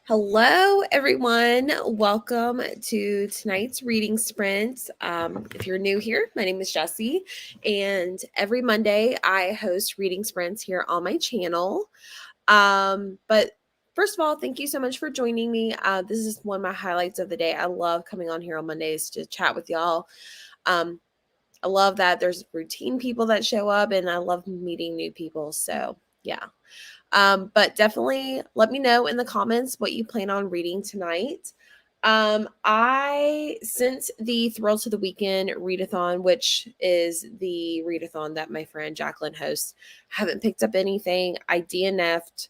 Hello, everyone. Welcome to tonight's reading sprint. If you're new here, my name is Jessie, and every Monday I host reading sprints here on my channel. But first of all, thank you so much for joining me. This is one of my highlights of the day. I love coming on here on Mondays to chat with y'all. I love that there's routine people that show up, and I love meeting new people. So, yeah. But definitely let me know in the comments what you plan on reading tonight. I sent the Thrill to the Weekend readathon, which is the readathon that my friend Jacqueline hosts. Haven't picked up anything. I DNF'd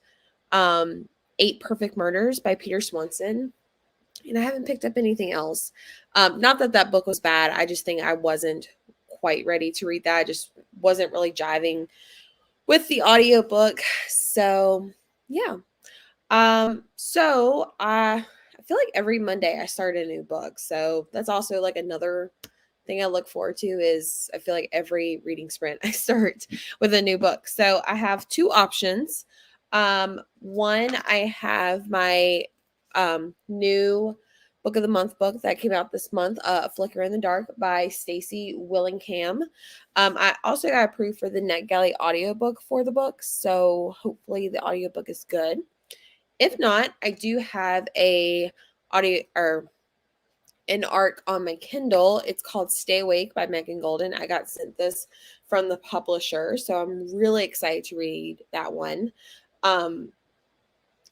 8 Perfect Murders by Peter Swanson, and I haven't picked up anything else. Not that that book was bad. I just think I wasn't quite ready to read that. I just wasn't really jiving with the audiobook. So yeah. So I feel like every Monday I start a new book. So that's also like another thing I look forward to is I feel like every reading sprint I start with a new book. So I have two options. One, I have my new book of the month book that came out this month, A Flicker in the Dark by Stacey Willingham. I also got approved for the NetGalley audiobook for the book, so hopefully the audiobook is good. If not, I do have a audio or an arc on my Kindle. It's called Stay Awake by Megan Golden. I got sent this from the publisher, so I'm really excited to read that one.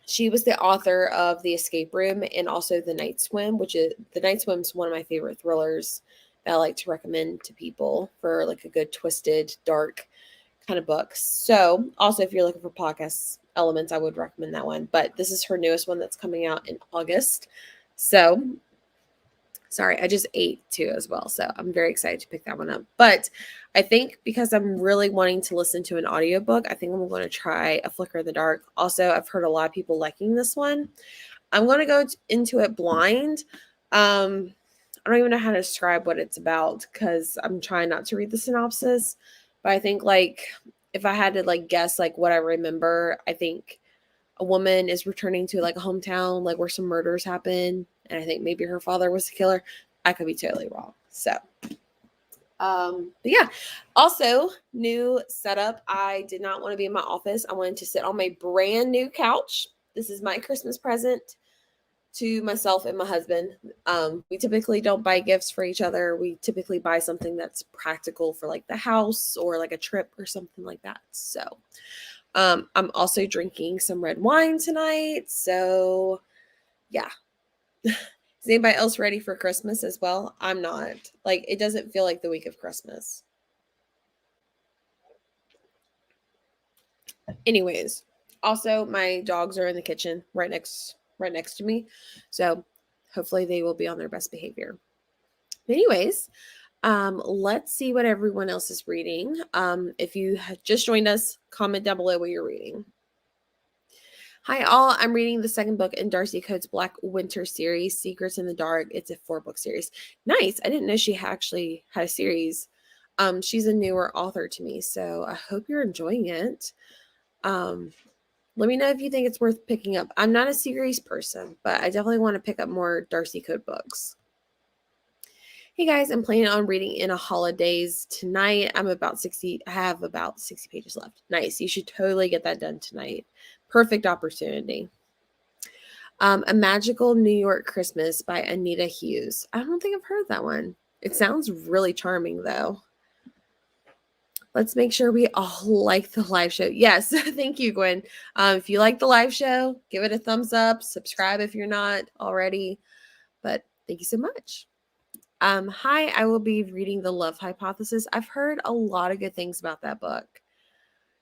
She was the author of The Escape Room and also The Night Swim, which is The Night Swim is one of my favorite thrillers that I like to recommend to people for like a good twisted, dark kind of books. So also if you're looking for podcast elements, I would recommend that one. But this is her newest one that's coming out in August. So sorry, I just ate too as well. So I'm very excited to pick that one up. But I think because I'm really wanting to listen to an audiobook, I think I'm going to try A Flicker in the Dark. Also, I've heard a lot of people liking this one. I'm going to go into it blind. I don't even know how to describe what it's about because I'm trying not to read the synopsis. But I think like if I had to like guess like what I remember, I think a woman is returning to like a hometown like where some murders happen, and I think maybe her father was the killer. I could be totally wrong. So but yeah, also new setup. I did not want to be in my office. I wanted to sit on my brand new couch. This is my Christmas present to myself and my husband. We typically don't buy gifts for each other. We typically buy something that's practical for like the house or like a trip or something like that. So I'm also drinking some red wine tonight. So yeah. Is anybody else ready for Christmas as well? I'm not. Like, it doesn't feel like the week of Christmas. Anyways, also my dogs are in the kitchen right next to me. So hopefully they will be on their best behavior. Anyways, let's see what everyone else is reading. If you have just joined us, comment down below what you're reading. Hi all, I'm reading the second book in Darcy Coates' Black Winter series, Secrets in the Dark. It's a 4-book series. Nice. I didn't know she actually had a series. She's a newer author to me, so I hope you're enjoying it. Let me know if you think it's worth picking up. I'm not a series person, but I definitely want to pick up more Darcy Coates books. Hey guys, I'm planning on reading In a Holidays tonight. I have about 60 pages left. Nice. You should totally get that done tonight. Perfect opportunity. A Magical New York Christmas by Anita Hughes. I don't think I've heard that one. It sounds really charming though. Let's make sure we all like the live show. Yes, thank you, Gwen. If you like the live show, give it a thumbs up. Subscribe if you're not already. But thank you so much. Hi, I will be reading The Love Hypothesis. I've heard a lot of good things about that book.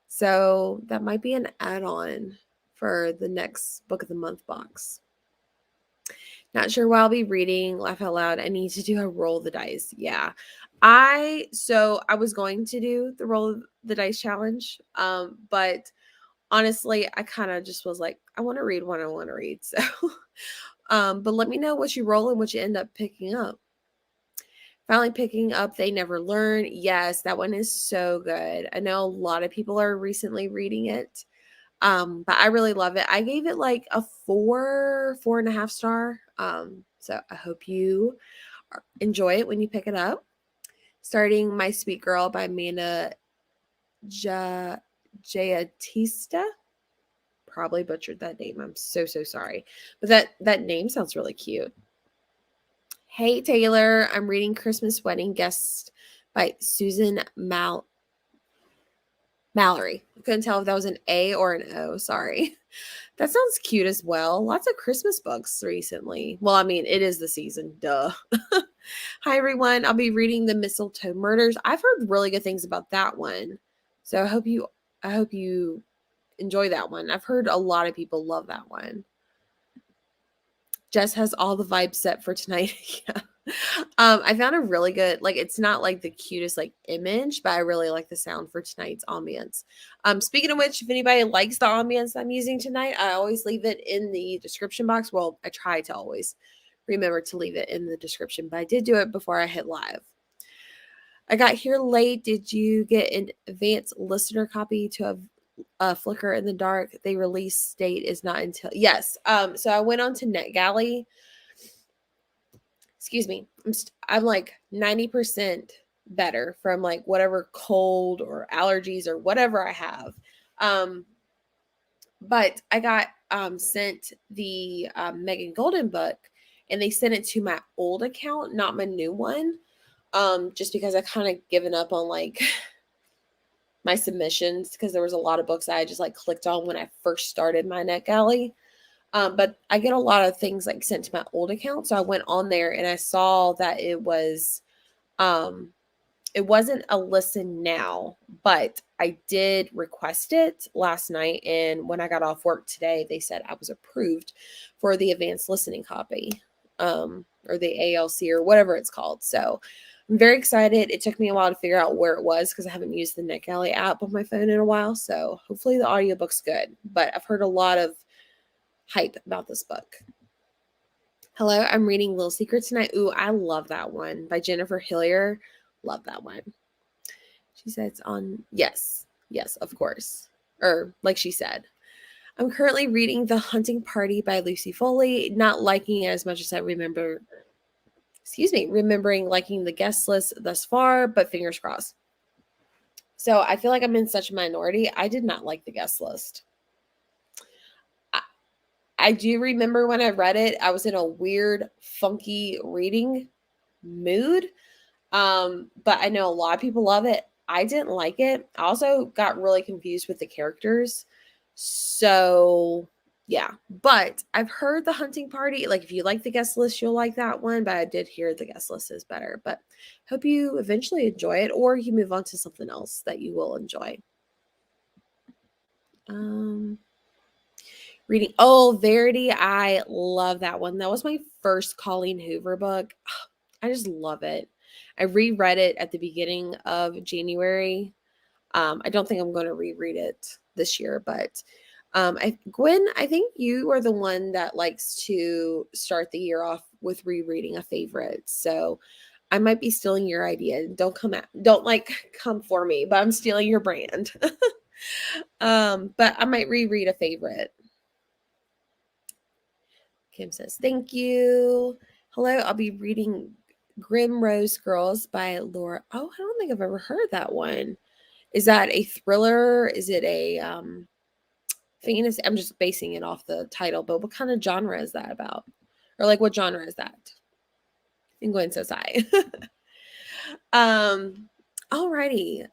So that might be an add-on for the next book of the month box. Not sure what I'll be reading. Laugh out loud. I need to do a roll the dice. Yeah. I was going to do the roll the dice challenge. But honestly, I kind of just was like, I want to read what I want to read. So but let me know what you roll and what you end up picking up. Finally picking up They Never Learn. Yes, that one is so good. I know a lot of people are recently reading it. But I really love it. I gave it like a 4.5 star. So I hope you enjoy it when you pick it up. Starting My Sweet Girl by Amanda Jayatista. Probably butchered that name. I'm so sorry. But that name sounds really cute. Hey Taylor, I'm reading Christmas Wedding Guest by Susan Mallory. I couldn't tell if that was an A or an O. Sorry. That sounds cute as well. Lots of Christmas books recently. Well, I mean, it is the season. Duh. Hi, everyone. I'll be reading The Mistletoe Murders. I've heard really good things about that one. So I hope you enjoy that one. I've heard a lot of people love that one. Jess has all the vibes set for tonight. Yeah. I found a really good, like, it's not like the cutest like image, but I really like the sound for tonight's ambience. Speaking of which, if anybody likes the ambience I'm using tonight, I always leave it in the description box. Well, I try to always remember to leave it in the description, but I did do it before I hit live. I got here late. Did you get an advanced listener copy to a Flicker in the Dark? The release date is not until yes. So I went on to NetGalley. Excuse me. I'm like 90% better from like whatever cold or allergies or whatever I have. But I got sent the Megan Golden book, and they sent it to my old account, not my new one. Just because I kind of given up on like my submissions because there was a lot of books I just like clicked on when I first started my NetGalley. But I get a lot of things like sent to my old account. So I went on there and I saw that it wasn't a listen now, but I did request it last night. And when I got off work today, they said I was approved for the advanced listening copy, or the ALC or whatever it's called. So I'm very excited. It took me a while to figure out where it was because I haven't used the NetGalley app on my phone in a while. So hopefully the audiobook's good, but I've heard a lot of hype about this book. Hello, I'm reading Little Secret tonight. Ooh, I love that one by Jennifer Hillier. Love that one. She said it's on. Yes, of course. Or like she said. I'm currently reading The Hunting Party by Lucy Foley. Not liking it as much as I remembering liking the guest list thus far, but fingers crossed. So I feel like I'm in such a minority. I did not like the guest list. I do remember when I read it, I was in a weird, funky reading mood. But I know a lot of people love it. I didn't like it. I also got really confused with the characters. So yeah, but I've heard The Hunting Party. Like if you like the guest list, you'll like that one. But I did hear the guest list is better. But hope you eventually enjoy it, or you move on to something else that you will enjoy. Reading Verity. I love that one. That was my first Colleen Hoover book. I just love it. I reread it at the beginning of January. I don't think I'm going to reread it this year, but Gwen, I think you are the one that likes to start the year off with rereading a favorite. So I might be stealing your idea. Don't come for me, but I'm stealing your brand. But I might reread a favorite. Kim says, thank you. Hello, I'll be reading Grim Rose Girls by Laura. Oh, I don't think I've ever heard that one. Is that a thriller? Is it a fantasy? I'm just basing it off the title, but what kind of genre is that about? Or like what genre is that? And Gwen says hi. Alrighty.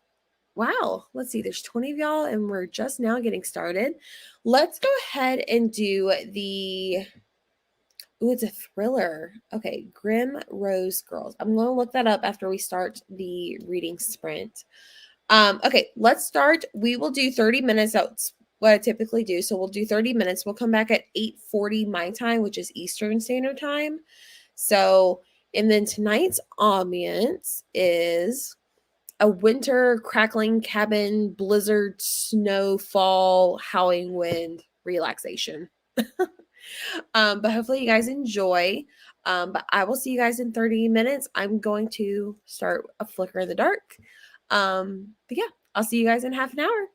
Wow. Let's see. There's 20 of y'all, and we're just now getting started. Let's go ahead and do the Ooh, it's a thriller. Okay, Grim Rose Girls. I'm going to look that up after we start the reading sprint. Okay, let's start. We will do 30 minutes. That's what I typically do. So we'll do 30 minutes. We'll come back at 8:40 my time, which is Eastern Standard Time. So, and then tonight's ambiance is a winter crackling cabin, blizzard, snowfall, howling wind, relaxation. But hopefully you guys enjoy. But I will see you guys in 30 minutes. I'm going to start a Flicker in the Dark. But yeah, I'll see you guys in half an hour.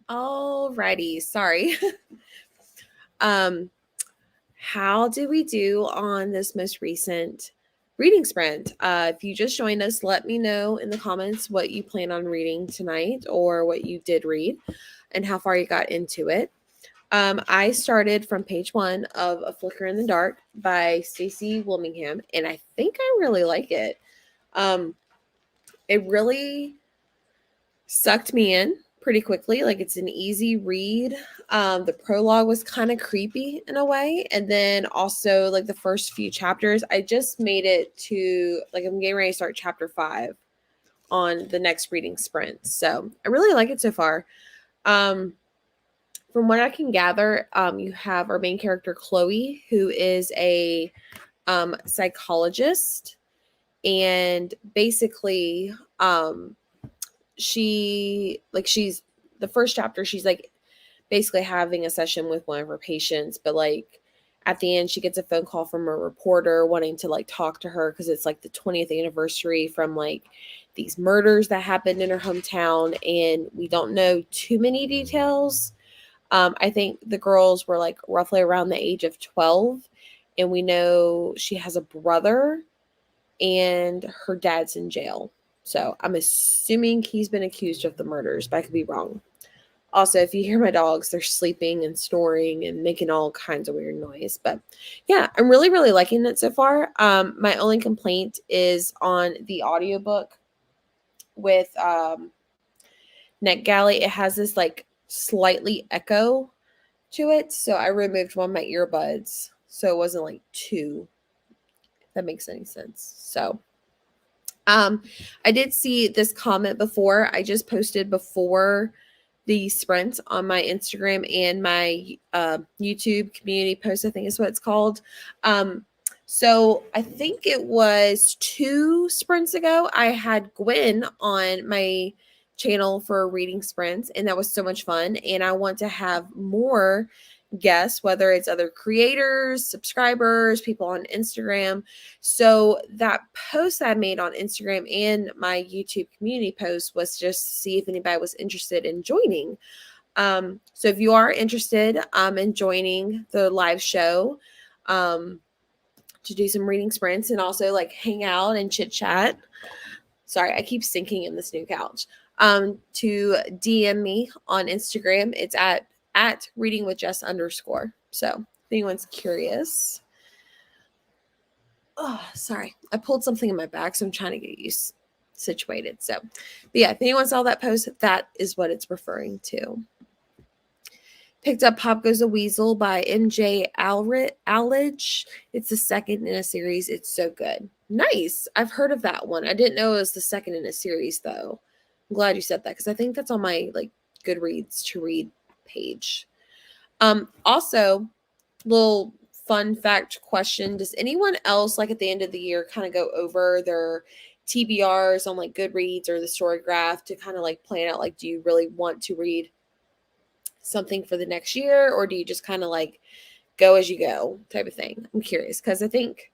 Alrighty, sorry. How did we do on this most recent reading sprint? If you just joined us, let me know in the comments what you plan on reading tonight or what you did read and how far you got into it. I started from page 1 of A Flicker in the Dark by Stacey Wilmingham, and I think I really like it. It really sucked me in pretty quickly. Like, it's an easy read. The prologue was kind of creepy in a way, and then also like the first few chapters, I just made it to, like, I'm getting ready to start chapter 5 on the next reading sprint, so I really like it so far. From what I can gather, you have our main character Chloe, who is a psychologist, and basically she's the first chapter, she's like basically having a session with one of her patients, but like at the end she gets a phone call from a reporter wanting to like talk to her because it's like the 20th anniversary from like these murders that happened in her hometown, and we don't know too many details. I think the girls were like roughly around the age of 12, and we know she has a brother and her dad's in jail. So I'm assuming he's been accused of the murders, but I could be wrong. Also, if you hear my dogs, they're sleeping and snoring and making all kinds of weird noise. But yeah, I'm really, really liking it so far. My only complaint is on the audiobook with NetGalley. It has this like slightly echo to it. So I removed one of my earbuds so it wasn't like two, if that makes any sense. So I did see this comment before. I just posted before the sprint on my Instagram and my YouTube community post, I think is what it's called. So I think it was 2 sprints ago, I had Gwen on my channel for a reading sprint, and that was so much fun. And I want to have more guests, whether it's other creators, subscribers, people on Instagram. So that post I made on Instagram and my YouTube community post was just to see if anybody was interested in joining. So if you are interested in joining the live show, to do some reading sprints and also like hang out and chit chat. Sorry, I keep sinking in this new couch. To DM me on Instagram. It's at reading with Jess _ So if anyone's curious. Oh, sorry. I pulled something in my back, so I'm trying to get you situated. So, but yeah, if anyone saw that post, that is what it's referring to. Picked up Pop Goes the Weasel by MJ Aldridge. It's the second in a series. It's so good. Nice. I've heard of that one. I didn't know it was the second in a series, though. I'm glad you said that because I think that's on my like Goodreads to read page. Also, little fun fact question. Does anyone else, like at the end of the year, kind of go over their TBRs on like Goodreads or the Storygraph to kind of like plan out, like, do you really want to read something for the next year, or do you just kind of like go as you go type of thing? I'm curious because I think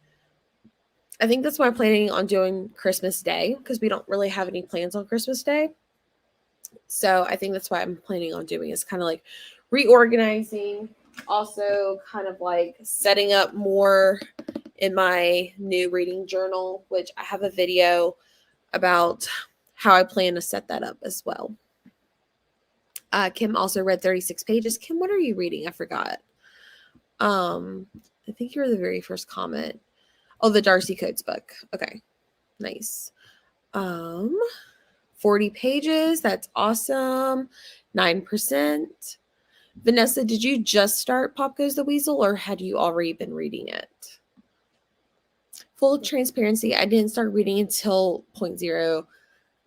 that's why I'm planning on doing Christmas Day, because we don't really have any plans on Christmas Day. So I think that's why I'm planning on doing is kind of like reorganizing, also kind of like setting up more in my new reading journal, which I have a video about how I plan to set that up as well. Kim also read 36 pages. Kim, what are you reading? I forgot. I think you were the very first comment. Oh, the Darcy Coates book. Okay. Nice. 40 pages. That's awesome. 9%. Vanessa, did you just start Pop Goes the Weasel, or had you already been reading it? Full transparency, I didn't start reading until 0.0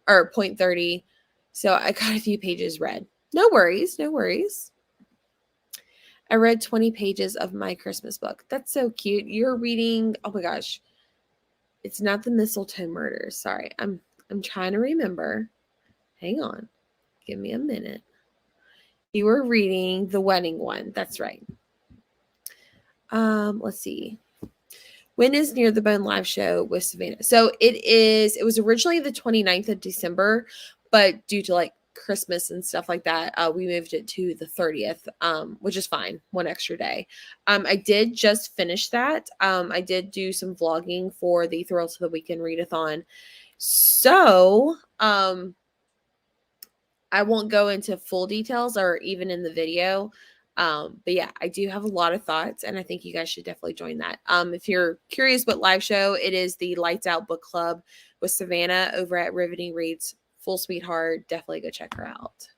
or 0.30. So I got a few pages read. No worries. No worries. I read 20 pages of my Christmas book. That's so cute. You're reading, oh my gosh. It's not the Mistletoe Murders. Sorry. I'm trying to remember. Hang on. Give me a minute. You were reading the wedding one. That's right. Let's see. When is Near the Bone live show with Savannah? So it was originally the 29th of December, but due to like Christmas and stuff like that, we moved it to the 30th, which is fine, one extra day. I did just finish that. I did do some vlogging for the Thrill to the Weekend readathon. So, I won't go into full details or even in the video. But yeah, I do have a lot of thoughts, and I think you guys should definitely join that. If you're curious what live show, it is the Lights Out Book Club with Savannah over at Riveting Reads. Full sweetheart. Definitely go check her out.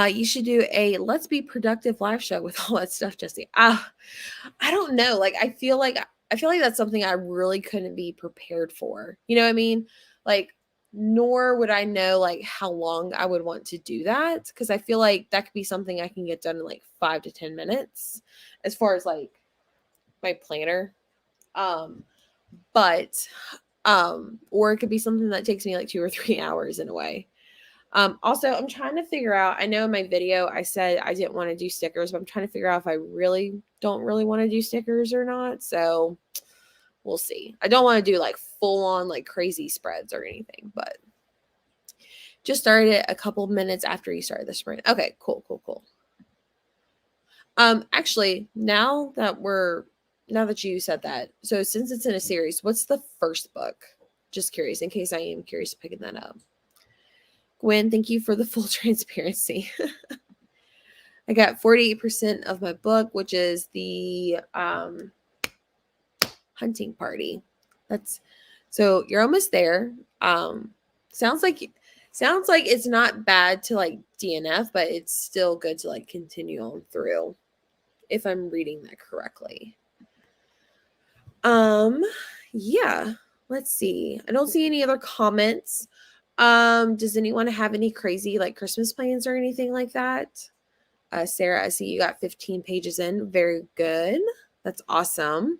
You should do a Let's Be Productive live show with all that stuff, Jesse. I don't know. Like, I feel like that's something I really couldn't be prepared for. You know what I mean? Like, nor would I know like how long I would want to do that, because I feel like that could be something I can get done in like 5 to 10 minutes as far as like my planner. But or it could be something that takes me like 2 or 3 hours in a way. Also, I'm trying to figure out, I know in my video I said I didn't want to do stickers, but I'm trying to figure out if I really don't want to do stickers or not. So we'll see. I don't want to do like full on like crazy spreads or anything, but just started it a couple minutes after you started the sprint. Okay, cool. Actually, now that you said that, so since it's in a series, what's the first book? Just curious, in case I am curious picking that up. Gwen, thank you for the full transparency. I got 48% of my book, which is the hunting party. So you're almost there. Sounds like it's not bad to like DNF, but it's still good to like continue on through, if I'm reading that correctly. Yeah, let's see. I don't see any other comments. Does anyone have any crazy like Christmas plans or anything like that? Sarah, I see you got 15 pages in. Very good. That's awesome.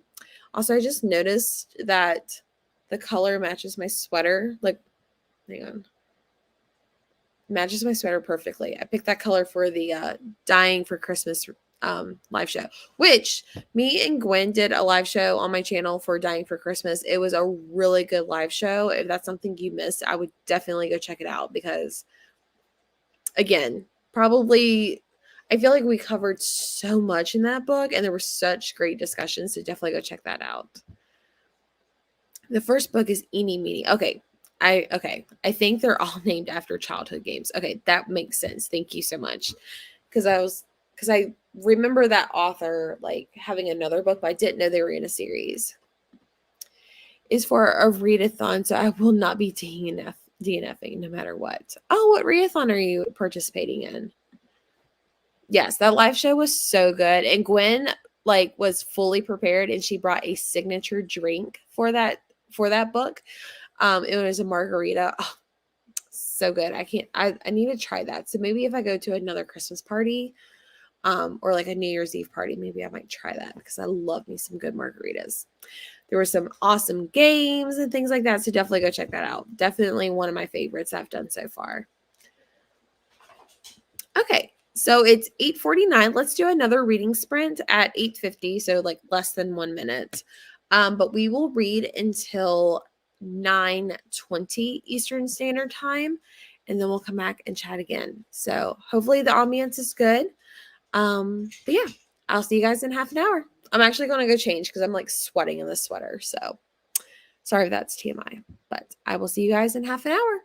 Also, I just noticed that the color matches my sweater. Like, hang on. Matches my sweater perfectly. I picked that color for the Dying for Christmas live show, which me and Gwen did a live show on my channel for Dying for Christmas. It was a really good live show. If that's something you missed, I would definitely go check it out, because again, probably I feel like we covered so much in that book and there were such great discussions, so definitely go check that out. The first book is Eeny Meeny. Okay. I think they're all named after childhood games. Okay, that makes sense. Thank you so much. Because I remember that author like having another book, but I didn't know they were in a series. Is for a readathon, so I will not be DNFing no matter what. Oh, what readathon are you participating in? Yes, that live show was so good, and Gwen like was fully prepared, and she brought a signature drink for that book. It was a margarita. Oh, so good. I need to try that. So maybe if I go to another Christmas party, or like a New Year's Eve party, maybe I might try that, because I love me some good margaritas. There were some awesome games and things like that, so definitely go check that out. Definitely one of my favorites I've done so far. Okay, so it's 8:49. Let's do another reading sprint at 8:50, so like less than 1 minute. But we will read until 9:20 Eastern Standard Time, and then we'll come back and chat again. So hopefully the ambiance is good. But yeah, I'll see you guys in half an hour. I'm actually going to go change because I'm like sweating in this sweater. So sorry if that's TMI, but I will see you guys in half an hour.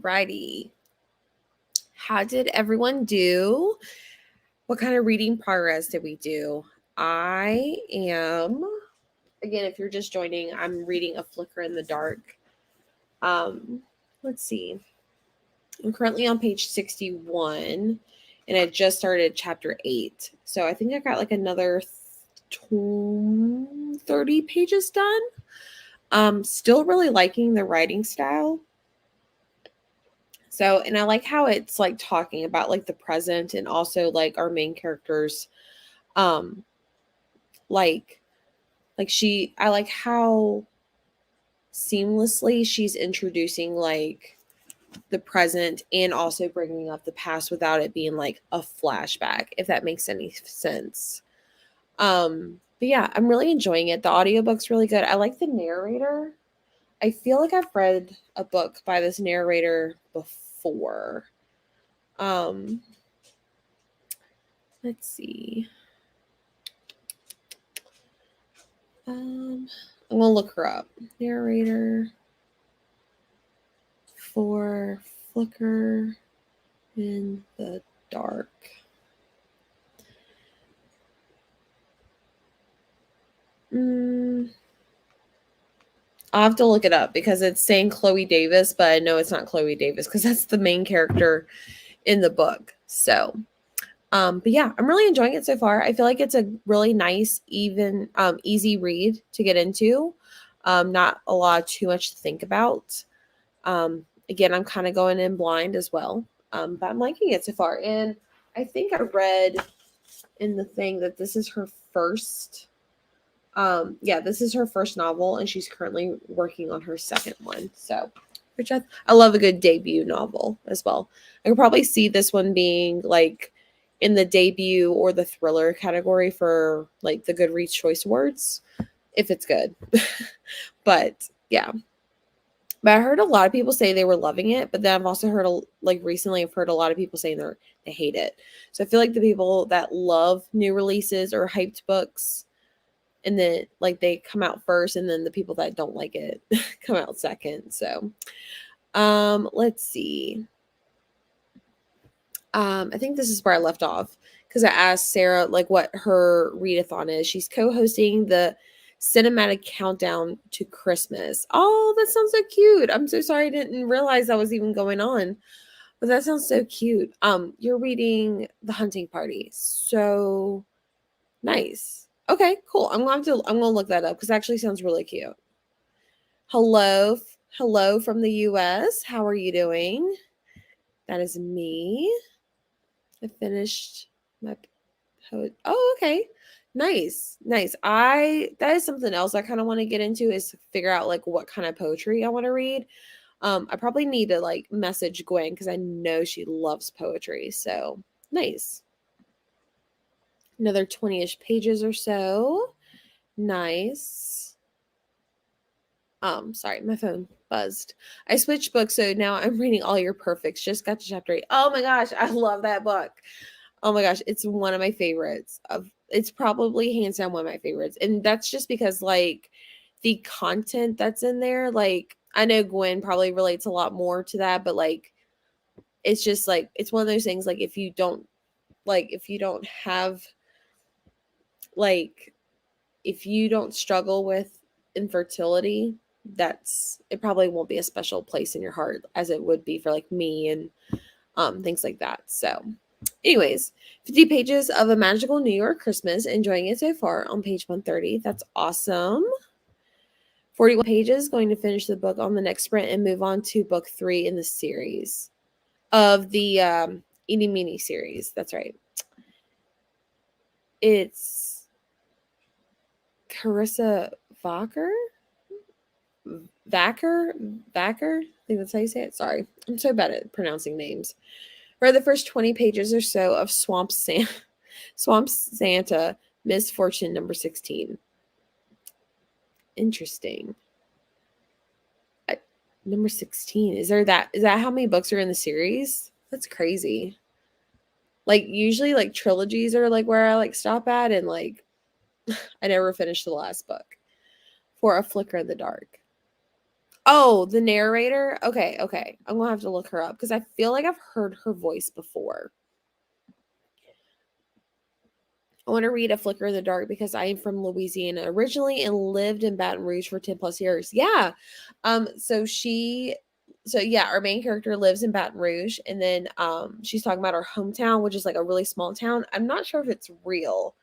Alrighty. How did everyone do? What kind of reading progress did we do? I am, again, if you're just joining, I'm reading A Flicker in the Dark. Let's see. I'm currently on page 61, and I just started chapter 8. So I think I got like another 30 pages done. Still really liking the writing style. So, and I like how it's like talking about like the present and also like our main characters, like I like how seamlessly she's introducing like the present and also bringing up the past without it being like a flashback, if that makes any sense. But yeah, I'm really enjoying it. The audiobook's really good. I like the narrator. I feel like I've read a book by this narrator before. Let's see. I'm gonna look her up. Narrator for Flicker in the Dark. I'll have to look it up because it's saying Chloe Davis, but I know it's not Chloe Davis because that's the main character in the book. So, but yeah, I'm really enjoying it so far. I feel like it's a really nice, even, easy read to get into. Not a lot, too much to think about. Again, I'm kind of going in blind as well. But I'm liking it so far. And I think I read in the thing that this is her first. This is her first novel, and she's currently working on her second one. So, which I love a good debut novel as well. I could probably see this one being like in the debut or the thriller category for like the Goodreads Choice Awards if it's good. But yeah. But I heard a lot of people say they were loving it, but then I've also heard recently I've heard a lot of people saying they hate it. So I feel like the people that love new releases or hyped books, and then like they come out first, and then the people that don't like it come out second. So let's see. I think this is where I left off because I asked Sarah like what her readathon is. She's co-hosting the cinematic countdown to Christmas. Oh, that sounds so cute. I'm so sorry I didn't realize that was even going on. But that sounds so cute. You're reading The Hunting Party. So nice. Okay, cool. I'm gonna look that up because it actually sounds really cute. Hello from the US. How are you doing? That is me. I finished my poet. Oh, okay. Nice. That is something else I kind of want to get into is figure out like what kind of poetry I want to read. I probably need to like message Gwen because I know she loves poetry. So nice. Another 20-ish pages or so. Nice. Sorry, my phone buzzed. I switched books, so now I'm reading All Your Perfects. Just got to chapter 8. Oh my gosh, I love that book. Oh my gosh, it's one of my favorites. It's probably hands down one of my favorites. And that's just because like the content that's in there, like I know Gwen probably relates a lot more to that, but like it's just like it's one of those things like if you don't have like if you don't struggle with infertility, it probably won't be a special place in your heart as it would be for like me and things like that. So anyways, 50 pages of A Magical New York Christmas. Enjoying it so far on page 130. That's awesome. 41 pages. Going to finish the book on the next sprint and move on to book 3 in the series of the Eeny Meeny series. That's right. It's Carissa Vacker? Vacker? I think that's how you say it. Sorry. I'm so bad at pronouncing names. Read the first 20 pages or so of Swamp Santa, Misfortune number 16. Interesting. Number 16. Is that how many books are in the series? That's crazy. Like usually like trilogies are like where I like stop at, and like I never finished the last book. For A Flicker in the Dark. Oh, the narrator? Okay, okay. I'm gonna have to look her up because I feel like I've heard her voice before. I want to read A Flicker in the Dark because I am from Louisiana originally and lived in Baton Rouge for 10 plus years. Yeah. So yeah, our main character lives in Baton Rouge, and then she's talking about her hometown, which is like a really small town. I'm not sure if it's real.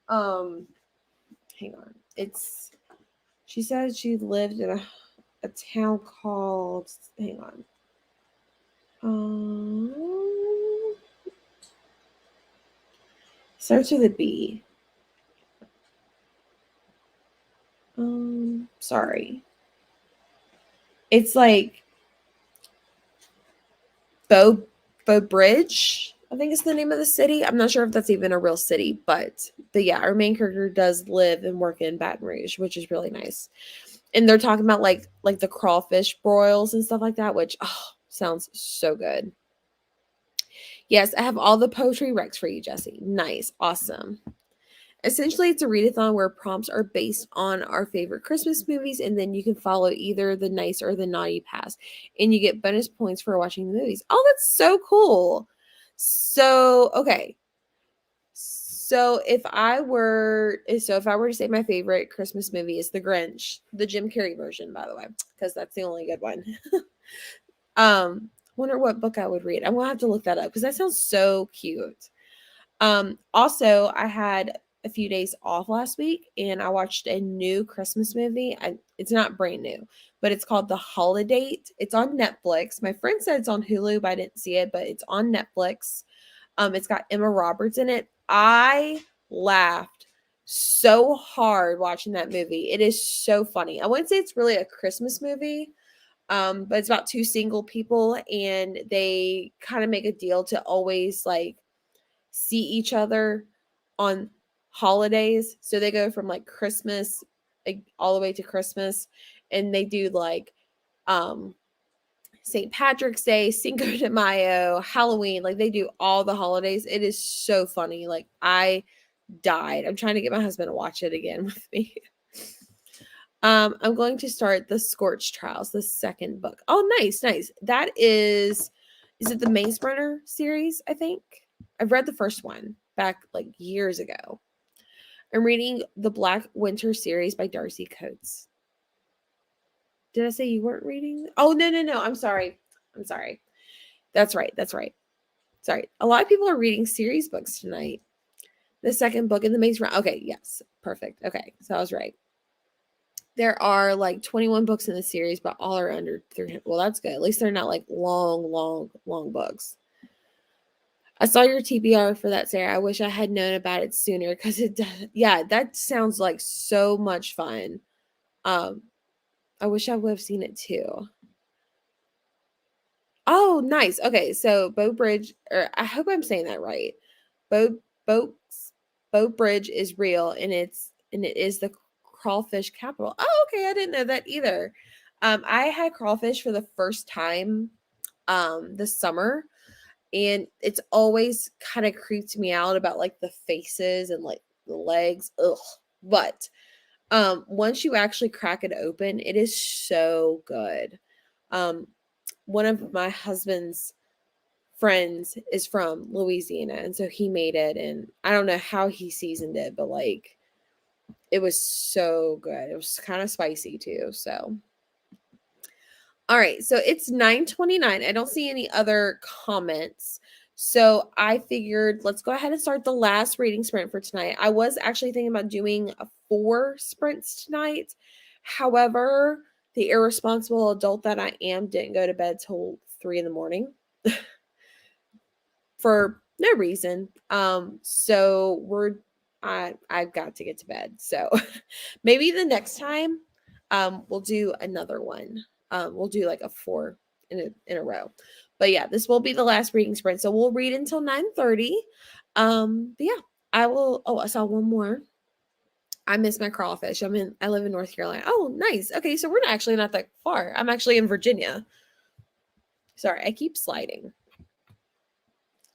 Um Hang on. She said she lived in a town called, hang on. Starts with a B. Sorry. It's like Bow Bridge, I think is the name of the city. I'm not sure if that's even a real city, but yeah, our main character does live and work in Baton Rouge, which is really nice. And they're talking about like the crawfish broils and stuff like that, which sounds so good. Yes, I have all the poetry recs for you, Jesse. Nice, awesome. Essentially, it's a readathon where prompts are based on our favorite Christmas movies, and then you can follow either the nice or the naughty path, and you get bonus points for watching the movies. Oh, that's so cool. So, okay. If I were to say my favorite Christmas movie is The Grinch, the Jim Carrey version, by the way, because that's the only good one. Wonder what book I would read. I'm gonna have to look that up because that sounds so cute. Also, I had a few days off last week and I watched a new Christmas movie. It's not brand new, but it's called The Holiday. It's on Netflix. My friend said it's on Hulu, but I didn't see it, but it's on Netflix. It's got Emma Roberts in it. I laughed so hard watching that movie. It is so funny. I wouldn't say it's really a Christmas movie, but it's about two single people and they kind of make a deal to always like see each other on holidays. So they go from like Christmas like, all the way to Christmas, and they do like St. Patrick's Day, Cinco de Mayo, Halloween. Like they do all the holidays. It is so funny. Like I died. I'm trying to get my husband to watch it again with me. I'm going to start the Scorch Trials, the second book. Oh, nice, nice. That is it the Maze Runner series? I think I've read the first one back like years ago. I'm reading the Black Winter series by Darcy Coates. Did I say you weren't reading? Oh no, no, no. I'm sorry. I'm sorry. That's right. That's right. Sorry. A lot of people are reading series books tonight. The second book in the Maze Runner. Okay, yes, perfect. Okay, so I was right. There are like 21 books in the series, but all are under 300. Well, that's good. At least they're not like long, long, long books. I saw your TBR for that, Sarah. I wish I had known about it sooner because yeah, that sounds like so much fun. Um, I wish I would have seen it too. Oh, nice. Okay, so Bow Bridge, or I hope I'm saying that right. Bow Boats Bow Bridge is real, and it is the crawfish capital. Oh, okay, I didn't know that either. I had crawfish for the first time this summer, and it's always kind of creeped me out about like the faces and like the legs. Ugh. But once you actually crack it open, it is so good. Um, one of my husband's friends is from Louisiana, and so he made it, and I don't know how he seasoned it, but like it was so good. It was kind of spicy too. So all right, so it's 9:29. I don't see any other comments. So I figured let's go ahead and start the last reading sprint for tonight. I was actually thinking about doing 4 sprints tonight. However, the irresponsible adult that I am didn't go to bed till 3 in the morning for no reason. So I've got to get to bed. So maybe the next time we'll do another one. We'll do like a 4 in a row. But yeah, this will be the last reading sprint. So we'll read until 9:30. But yeah, I will. Oh, I saw one more. I miss my crawfish. I live in North Carolina. Oh, nice. Okay, so we're actually not that far. I'm actually in Virginia. Sorry, I keep sliding.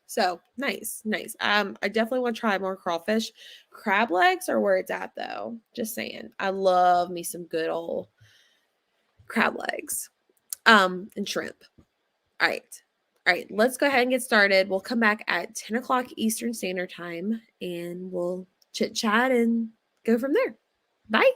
So nice, nice. I definitely want to try more crawfish. Crab legs are where it's at though. Just saying. I love me some good old crab legs, and shrimp. All right. All right, let's go ahead and get started. We'll come back at 10 o'clock Eastern Standard Time and we'll chit chat and go from there. Bye.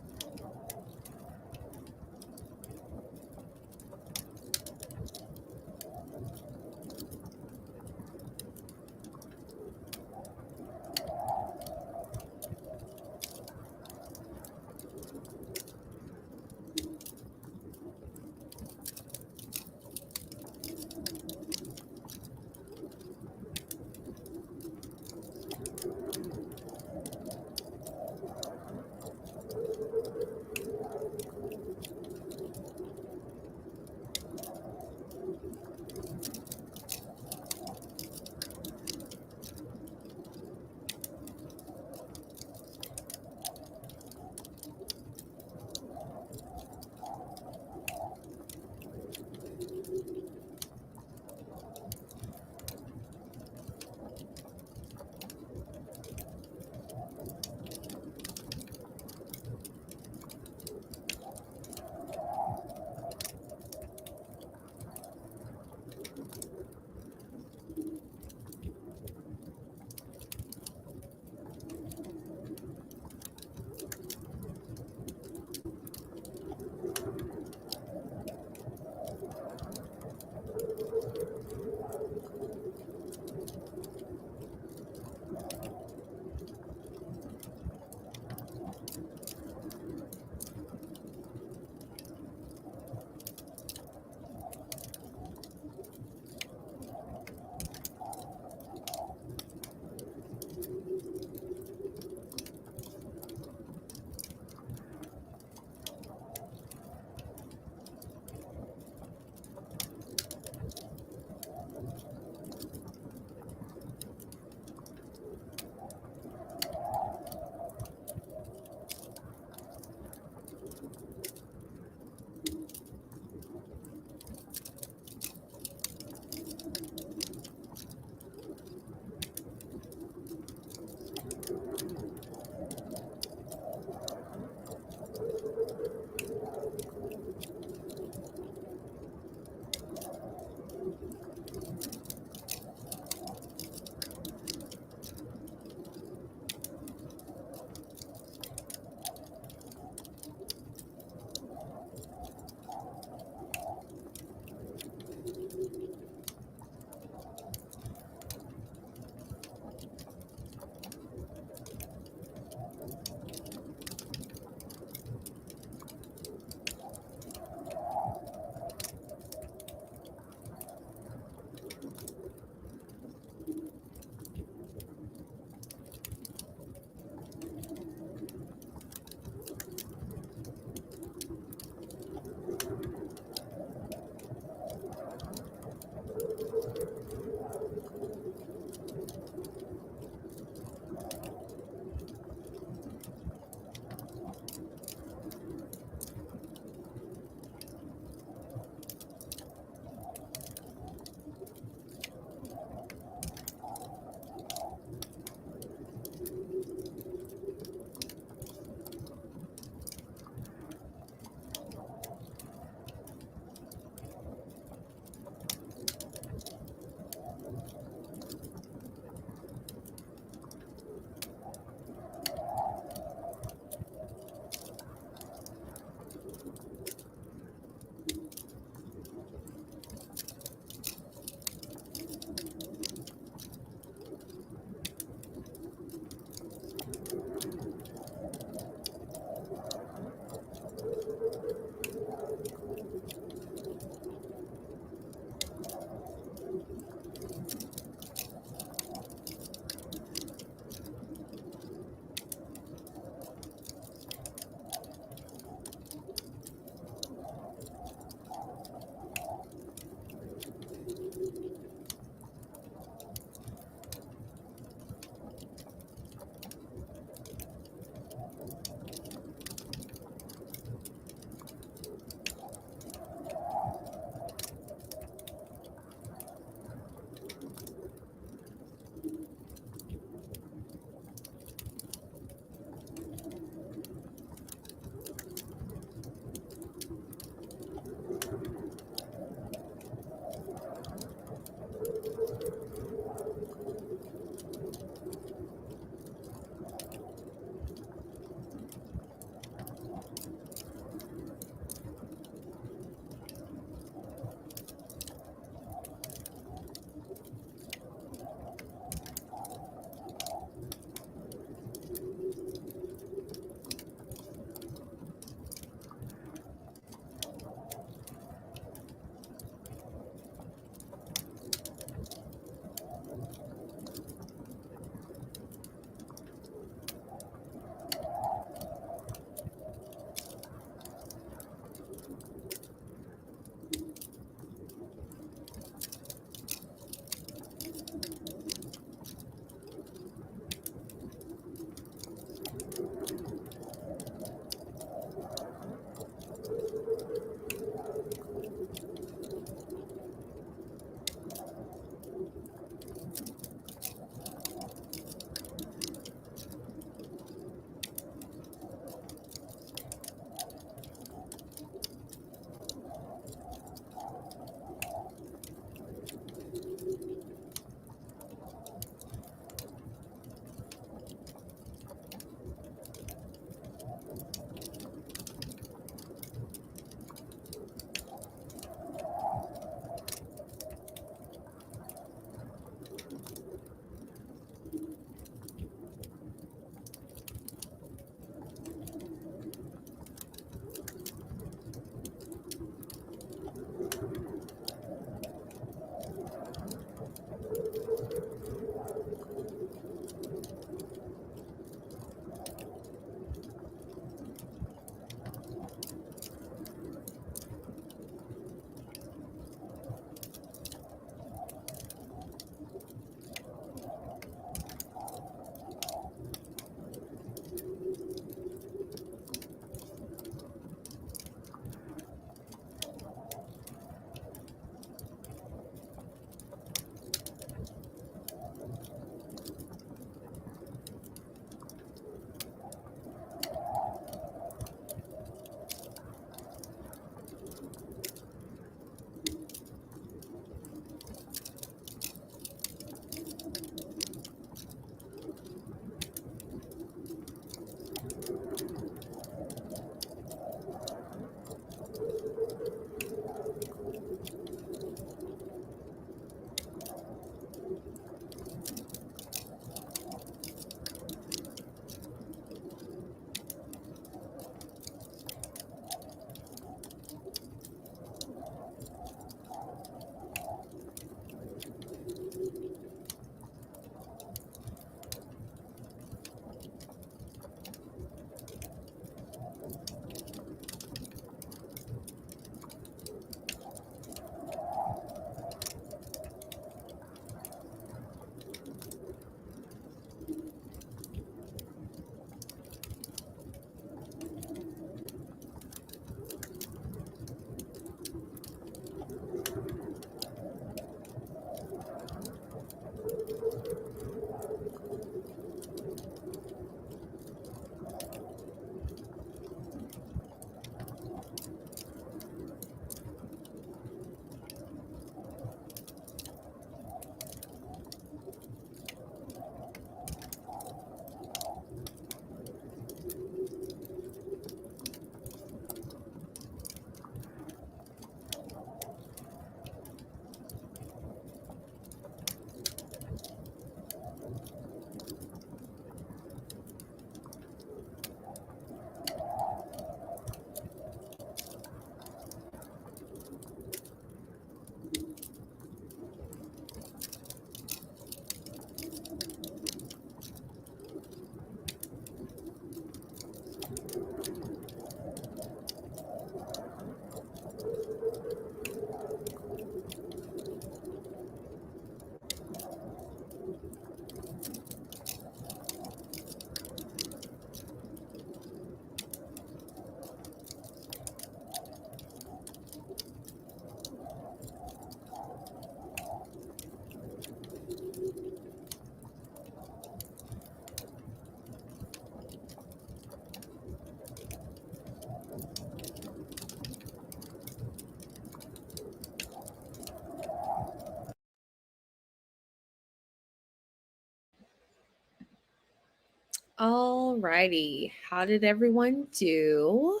Alrighty, how did everyone do?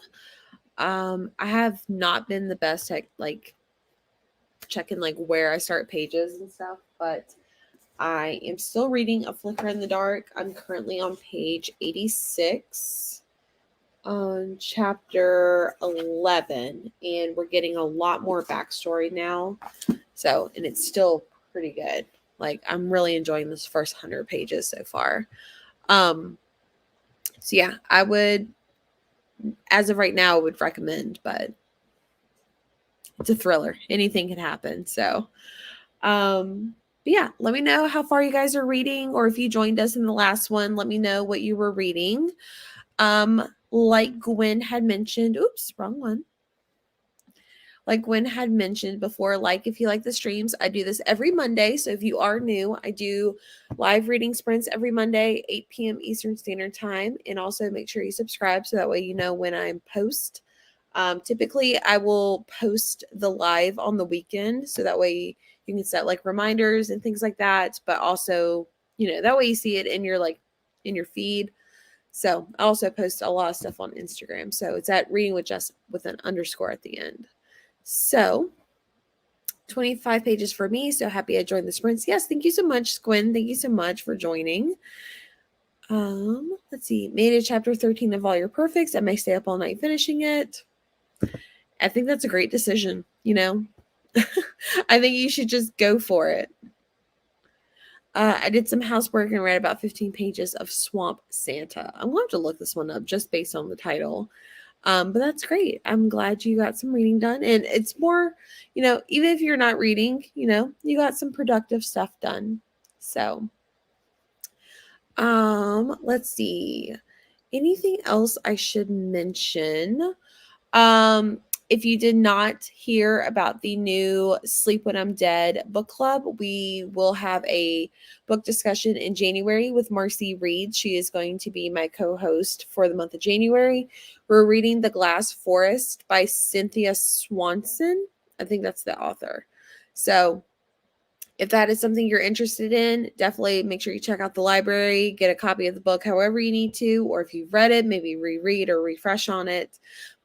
I have not been the best at like checking like where I start pages and stuff, but I am still reading A Flicker in the Dark. I'm currently on page 86 on chapter 11, and we're getting a lot more backstory now. So, and it's still pretty good. Like, I'm really enjoying this first 100 pages so far. So yeah, I would, as of right now, would recommend, but it's a thriller. Anything can happen. So, but yeah, let me know how far you guys are reading, or if you joined us in the last one, let me know what you were reading. Like Gwen had mentioned, oops, wrong one. Like Gwen had mentioned before, like if you like the streams, I do this every Monday. So if you are new, I do live reading sprints every Monday, 8 p.m. Eastern Standard Time. And also make sure you subscribe so that way you know when I post. Typically, I will post the live on the weekend so that way you can set like reminders and things like that. But also, that way you see it in your feed. So I also post a lot of stuff on Instagram. So it's at Reading with Jess with an underscore at the end. So 25 pages for me. So happy I joined the sprints. Yes, thank you so much, Gwen. Thank you so much for joining. Let's see. Made it chapter 13 of All Your Perfects. I may stay up all night finishing it. I think that's a great decision, I think you should just go for it. I did some housework and read about 15 pages of Swamp Santa. I'm going to have to look this one up just based on the title. But that's great. I'm glad you got some reading done. And it's more, even if you're not reading, you got some productive stuff done. So, let's see. Anything else I should mention? If you did not hear about the new Sleep When I'm Dead book club, we will have a book discussion in January with Marcy Reed. She is going to be my co-host for the month of January. We're reading The Glass Forest by Cynthia Swanson. I think that's the author. So if that is something you're interested in, definitely make sure you check out the library, get a copy of the book however you need to, or if you've read it, maybe reread or refresh on it.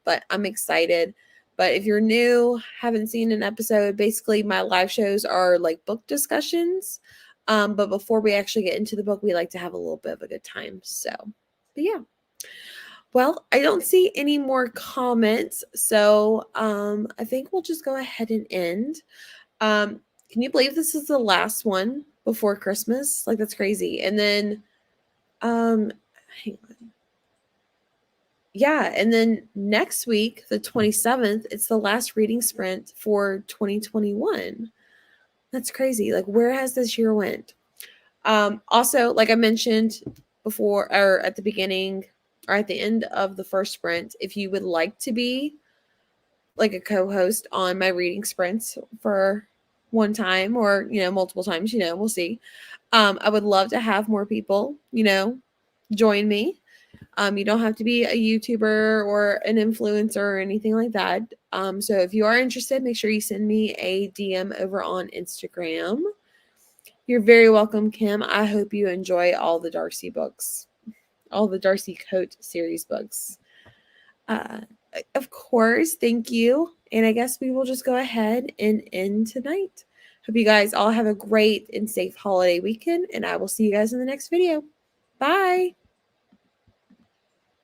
But I'm excited. But if you're new, haven't seen an episode, basically my live shows are like book discussions. But before we actually get into the book, we like to have a little bit of a good time. So, but yeah. Well, I don't see any more comments. So I think we'll just go ahead and end. Can you believe this is the last one before Christmas? Like, that's crazy. And then, hang on. Yeah, and then next week, the 27th, it's the last reading sprint for 2021. That's crazy. Like, where has this year went? Also, like I mentioned before, or at the beginning, or at the end of the first sprint, if you would like to be like a co-host on my reading sprints for one time or, multiple times, we'll see. I would love to have more people, join me. You don't have to be a YouTuber or an influencer or anything like that. So if you are interested, make sure you send me a DM over on Instagram. You're very welcome, Kim. I hope you enjoy all the Darcy books, all the Darcy Coat series books. Of course, thank you. And I guess we will just go ahead and end tonight. Hope you guys all have a great and safe holiday weekend, and I will see you guys in the next video. Bye.